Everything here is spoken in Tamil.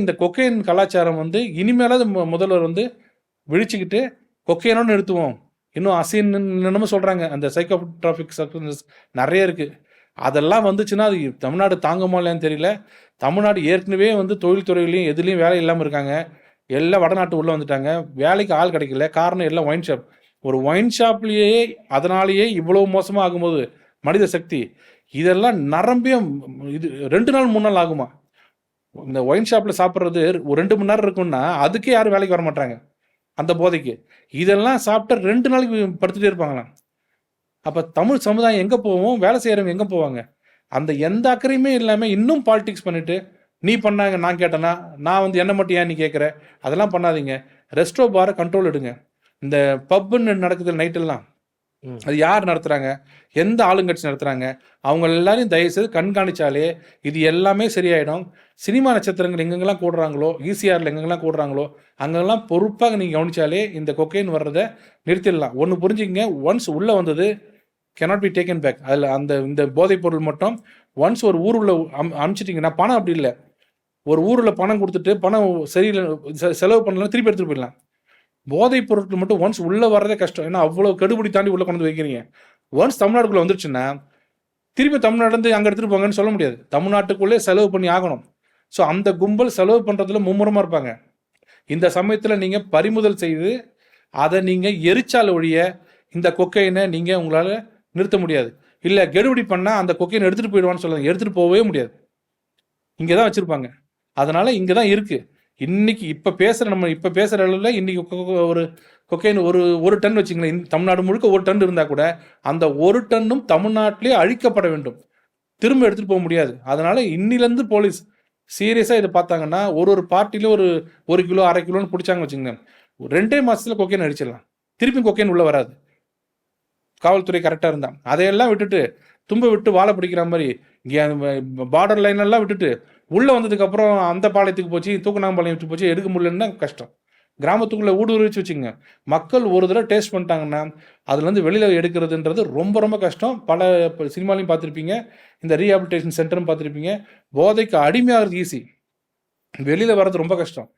இந்த கொக்கைன் கலாச்சாரம் வந்து இனிமேலாவது முதல்வர் வந்து விழிச்சுக்கிட்டு கொக்கையனோட நிறுத்துவோம். இன்னும் அசின் என்னமோ சொல்கிறாங்க, அந்த சைக்கோட்ராபிக் சப்ஸ்டன்ஸ் நிறைய இருக்குது. அதெல்லாம் வந்துச்சுன்னா அது தமிழ்நாடு தாங்குமா இல்லையான்னு தெரியல. தமிழ்நாடு ஏற்கனவே வந்து தொழில்துறையிலையும் எதுலேயும் வேலை இல்லாமல் இருக்காங்க. எல்லாம் வடநாட்டு உள்ளே வந்துட்டாங்க. வேலைக்கு ஆள் கிடைக்கல. காரணம் எல்லாம் ஒயின் ஷாப். ஒரு ஒயின் ஷாப்லேயே அதனாலேயே இவ்வளோ மோசமாக ஆகும்போது மனித சக்தி இதெல்லாம் நரம்பியும் இது 2 நாள் 3 நாள் ஆகுமா? இந்த ஒயின் ஷாப்பில் சாப்பிட்றது ஒரு 2 மணி நேரம் இருக்குன்னா அதுக்கே யாரும் வேலைக்கு வர மாட்டாங்க அந்த போதைக்கு. இதெல்லாம் சாப்பிட்டா 2 நாளைக்கு படுத்துகிட்டே இருப்பாங்களாம். அப்போ தமிழ் சமுதாயம் எங்கே போவோம்? வேலை செய்கிறவங்க எங்கே போவாங்க? அந்த எந்த அக்கறையுமே இல்லாமல் இன்னும் பாலிடிக்ஸ் பண்ணிவிட்டு நீ பண்ணாங்க நான் கேட்டேன்னா, நான் வந்து என்ன மட்டும் ஏன் நீ கேட்குற? அதெல்லாம் பண்ணாதீங்க. ரெஸ்டோ பாரை கண்ட்ரோல் எடுங்க. இந்த பப்புன்னு நடக்குது நைட்டெல்லாம், அது யார் நடத்துகிறாங்க? எந்த ஆளுங்கட்சி நடத்துகிறாங்க? அவங்க எல்லாரையும் தயவுசெய்து கண்காணித்தாலே இது எல்லாமே சரியாயிடும். சினிமா நட்சத்திரங்கள் எங்கெங்கெல்லாம் கூடுறாங்களோ, ஈசிஆரில் எங்கெங்கெல்லாம் கூடுறாங்களோ அங்கெல்லாம் பொறுப்பாக நீங்கள் கவனித்தாலே இந்த கொக்கைன் வர்றதை நிறுத்திடலாம். ஒன்று புரிஞ்சுக்கங்க, ஒன்ஸ் உள்ளே வந்தது cannot be taken back. அதில் அந்த இந்த போதைப் பொருள் மட்டும் ஒன்ஸ் ஒரு ஊருள்ள அனுப்பிச்சிட்டிங்கன்னா, பணம் அப்படி இல்லை. ஒரு ஊரில் பணம் கொடுத்துட்டு பணம் சரியில்லை செலவு பண்ணலாம் திருப்பி எடுத்துகிட்டு போயிடலாம். போதைப் பொருட்கள் மட்டும் ஒன்ஸ் உள்ளே வர்றதே கஷ்டம். ஏன்னா அவ்வளோ கெடுபிடி தாண்டி உள்ளே கொண்டு வந்து வைக்கிறீங்க. ஒன்ஸ் தமிழ்நாட்டுக்குள்ளே வந்துருச்சுன்னா திருப்பி தமிழ்நாடு அங்கே எடுத்துகிட்டு போங்கன்னு சொல்ல முடியாது. தமிழ்நாட்டுக்குள்ளே செலவு பண்ணி ஆகணும். ஸோ அந்த கும்பல் செலவு பண்ணுறதுல மும்முரமாக இருப்பாங்க. இந்த சமயத்தில் நீங்கள் பறிமுதல் செய்து அதை நீங்கள் எரிச்சால் ஒழிய இந்த கொக்கைனை நீங்கள் உங்களால் நிறுத்த முடியாது. இல்லை கெடுபிடி பண்ணால் அந்த கொக்கைனை எடுத்துகிட்டு போயிடுவான்னு சொல்லுவாங்க. எடுத்துகிட்டு போகவே முடியாது. இங்கே தான் வச்சுருப்பாங்க. அதனால் இங்கே தான் இருக்குது. இன்றைக்கி இப்போ பேசுகிற அளவில் இன்றைக்கி ஒரு கொக்கைன் ஒரு டன் வச்சுங்களேன். தமிழ்நாடு முழுக்க 1 டன் இருந்தால் கூட அந்த 1 டன்னும் தமிழ்நாட்டிலே அழிக்கப்பட வேண்டும். திரும்ப எடுத்துகிட்டு போக முடியாது. அதனால் இன்னிலேருந்து போலீஸ் சீரியஸாக இதை பார்த்தாங்கன்னா ஒரு பார்ட்டியில் ஒரு கிலோ 1/2 கிலோன்னு பிடிச்சாங்க வச்சுங்க, 2 மாதத்தில் கொக்கைன் அடிச்சிடலாம். திருப்பி கொக்கைன் உள்ளே வராது. காவல்துறை கரெக்டாக இருந்தால் அதையெல்லாம் விட்டுட்டு தும்ப விட்டு வாழை பிடிக்கிற மாதிரி இங்கே பார்டர் லைனெல்லாம் விட்டுட்டு உள்ளே வந்ததுக்கப்புறம் அந்த பாளையத்துக்கு போச்சு, தூக்கணாம்பாளையத்துக்கு போச்சு, எடுக்க முடியலன்னா கஷ்டம். கிராமத்துக்குள்ளே ஊடுருவிச்சு வச்சுங்க, மக்கள் ஒரு தடவை டேஸ்ட் பண்ணிட்டாங்கன்னா அதுலேருந்து வெளியில் எடுக்கிறதுன்றது ரொம்ப ரொம்ப கஷ்டம். பல சினிமாலையும் பார்த்துருப்பீங்க, இந்த ரீஹாபிலிட்டேஷன் சென்டரும் பார்த்துருப்பீங்க. போதைக்கு அடிமையாகிறது ஈஸி, வெளியில் வர்றது ரொம்ப கஷ்டம்.